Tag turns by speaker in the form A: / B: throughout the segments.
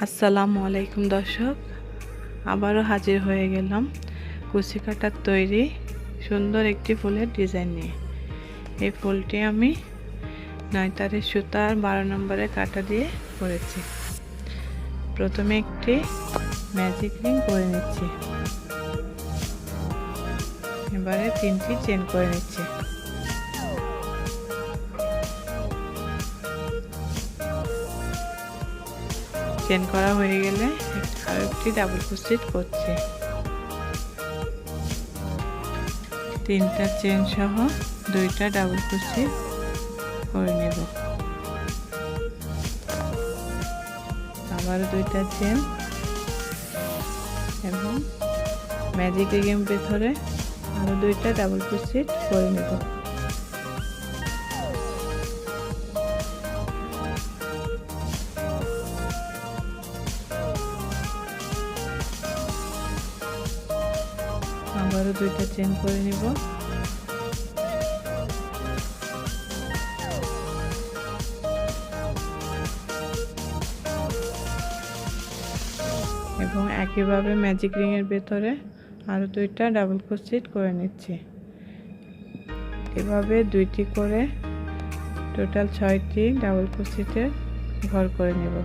A: আসসালামু আলাইকুম দর্শক, আবারও হাজির হয়ে গেলাম কুচি কাটার তৈরি সুন্দর একটি ফুলের ডিজাইন নিয়ে। এই ফুলটি আমি 9 তারের সুতা আর 12 নম্বরের কাটা দিয়ে করেছি। প্রথমে একটি ম্যাজিক রিং করে নিচ্ছি, এবারে 3টি চেন করে নিচ্ছি। চেন করা হয়ে গেলে আরো একটি ডাবল ক্রোশেট করছি। 3টা চেন সহ 2টা ডাবল ক্রোশেট করে নেব। আবার 2টা চেন এবং ম্যাজিক রিং ভেতরে আরো 2টা ডাবল ক্রোশেট করে নেব। আবারও 2টা চেন করে নিব। এবং একইভাবে ম্যাজিক রিং এর ভেতরে আরো 2টা ডাবল ক্রোশেট করে নিচ্ছি। এভাবে 2টি করে টোটাল 6টি ডাবল ক্রোশেটের ঘর করে নেব।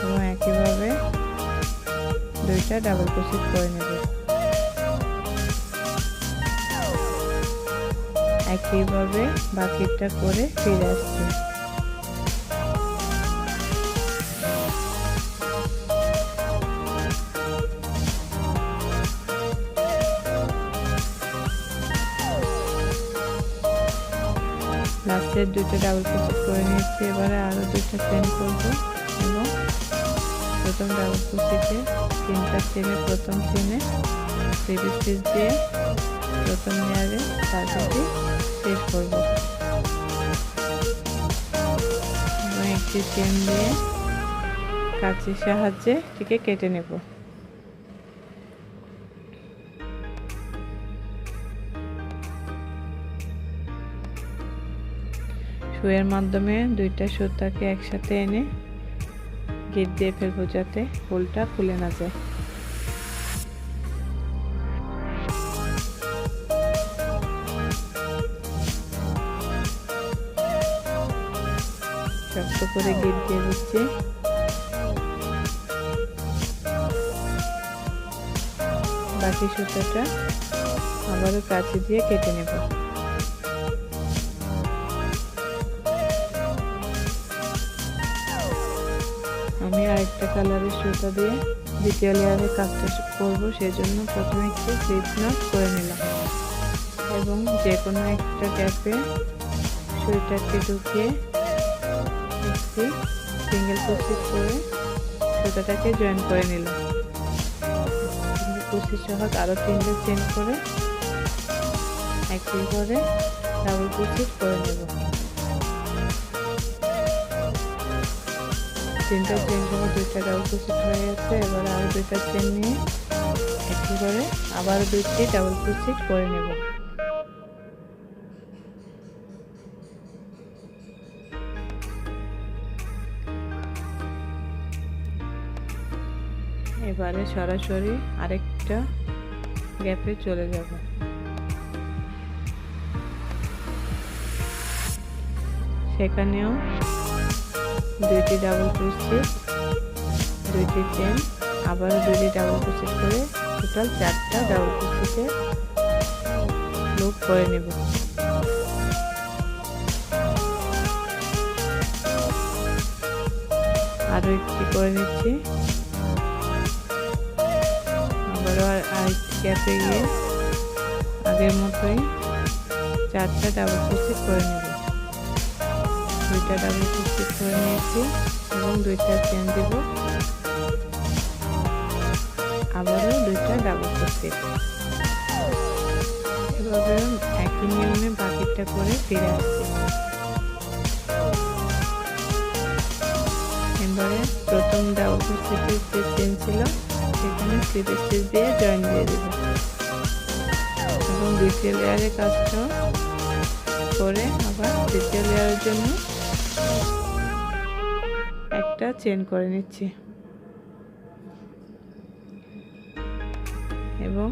A: এবং একইভাবে 2টা ডাবল ক্রোশেট করে নেব। একইভাবে বাকিটা করে ফিরে আসছি। লাস্টের 2টা ডাবল ক্রোশেট করে নিয়েছি। এবারে আরো 2টা চেন করব এবং প্রথম ডাবল ক্রোশেটে 3টা চেনে প্রথম চেনে থ্রি স্টিচ দিয়ে প্রথম লেয়ারে তারপরে শেষ করব এবং একটি চেন দিয়ে কাঁচির সাহায্যে এটিকে কেটে নেব। সুইয়ের মাধ্যমে 2টা সুতাকে একসাথে এনে গিট দিয়ে ফেলবো যাতে ফুলটা খুলে না যায়। শক্ত করে গিট দিয়ে দিচ্ছি। বাকি সুতাটা আবারও কাঁচি দিয়ে কেটে নেব। আমি আরেকটা কালারের সুতা দিয়ে দ্বিতীয় লেয়ারে কাজটা করব, সেজন্য প্রথমে একটি স্লিপ নট করে নিলাম এবং যে কোনো একটা গ্যাপে সুইটাকে ঢুকিয়ে একটি সিঙ্গেল ক্রোশেট করে সুতাটাকে জয়েন করে নিলাম। সিঙ্গেল ক্রোশেট সহ আরো 3টা চেন করে একই করে ডাবল ক্রোশেট করে নেব। 3টা চেন সহ 2টা ডাবল ক্রোশেট হয়ে গেছে। এবারে আরো 2টা চেন নিয়ে একই করে আবার 2টি ডাবল ক্রোশেট করে নেব। এবারে সরাসরি আরেকটা গ্যাপে চলে যাব। সেখানেও 2টি ডাবল ক্রোশেট 2টি চেন আবারও 2টি ডাবল ক্রোশেট করে টোটাল 4টা ডাবল ক্রোশেটে লুপ করে নেব। আরো একটি করে নিচ্ছি। আবারও আরেকটি গ্যাপে গিয়ে আগের মতোই 4টা ডাবল ক্রোশেট করে নেব। 2টা ডাবল ক্রোশেট করে নিয়েছি এবং 2টা চেন দেব। আবারও 2টা ডাবল ক্রোশেট। একইভাবে একই নিয়মে বাকিটা করে ফিরে আসছি। এবারে প্রথম ডাবল ক্রোশেটের যে চেন ছিল সেখানে স্লিপ স্টিচ দিয়ে জয়েন দিয়ে দেব এবং দ্বিতীয় লেয়ারের কাজটা করে আবার তৃতীয় লেয়ারের জন্য একটা চেন করে নিচ্ছি এবং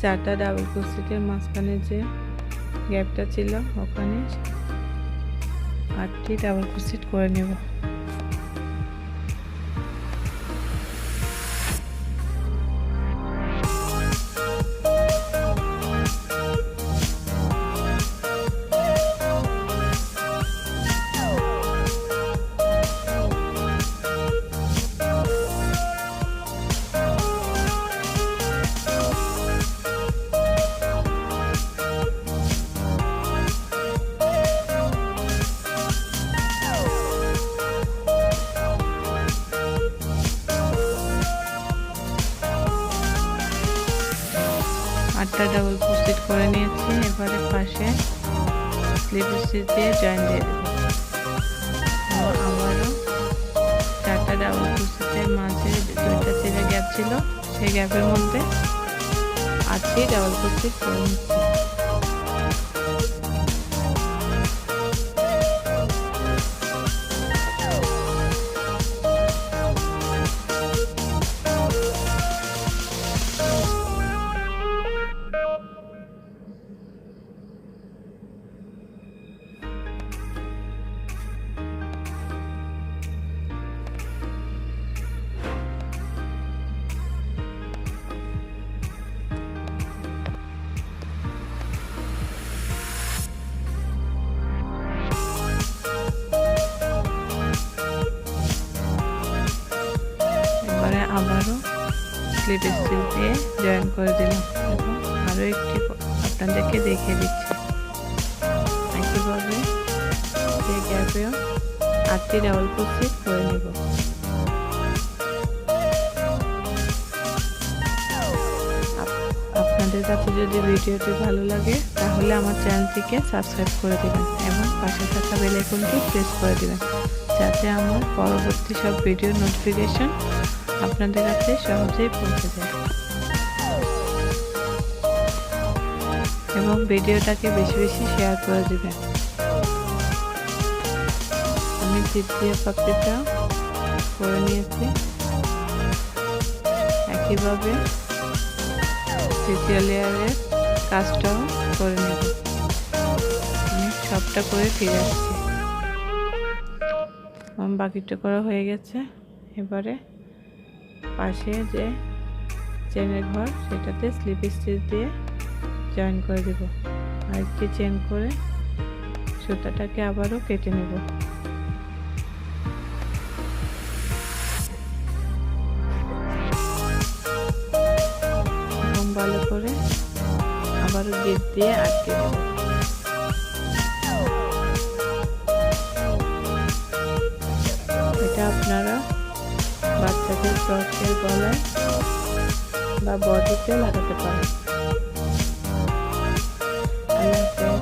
A: 4টা ডাবল ক্রোশেটের মাঝখানে যে গ্যাপটা ছিল ওখানে 8টি ডাবল ক্রোশেট করে নেব। আটটা ডাবল ক্রোশেট করে নিয়েছি। এবারে পাশে স্লিপ স্টিচ দিয়ে জয়েন দিয়ে দেব। আবারও 4টা ডাবল ক্রোশেটের মাঝে 2টা চেনের গ্যাপ ছিল, সেই গ্যাপের মধ্যে 8টি ডাবল ক্রোশেট করে নিচ্ছি। আবারও স্লিপ স্টিচ দিয়ে জয়েন করে দিলাম এবং আরও একটি আপনাদেরকে দেখিয়ে দিচ্ছি। একইভাবে এই গ্যাপেও 8টি ডাবল ক্রোশেট করে নেব। আপনাদের কাছে যদি ভিডিওটি ভালো লাগে তাহলে আমার চ্যানেলটিকে সাবস্ক্রাইব করে দেবেন এবং পাশে থাকা বেল আইকনটি প্রেস করে দেবেন, যাতে আমার পরবর্তী সব ভিডিও নোটিফিকেশন আপনাদের কাছে সহজেই পৌঁছে যায়। এবং ভিডিওটাকে বেশি বেশি শেয়ার করে দেবেন। আমি তৃতীয় পাপড়িটা করে নিয়েছি। একইভাবে তৃতীয় লেয়ারের কাজটাও করে নেব। আমি সবটা করে ফিরে আসছি। বাকিটা করা হয়ে গেছে। এবারে পাশে যে চেনের ঘর সেটাতে স্লিপ স্টিচ দিয়ে জয়েন করে দেব। আরেকটি চেন করে সুতাটাকে আবারও কেটে নেব। এবং ভালো করে আবারও গিট দিয়ে আটকে দেব। এটা আপনারা বাচ্চাদের ফ্রকের গলায় বা বডিতে লাগাতে পারেন। আল্লাহ হাফেজ।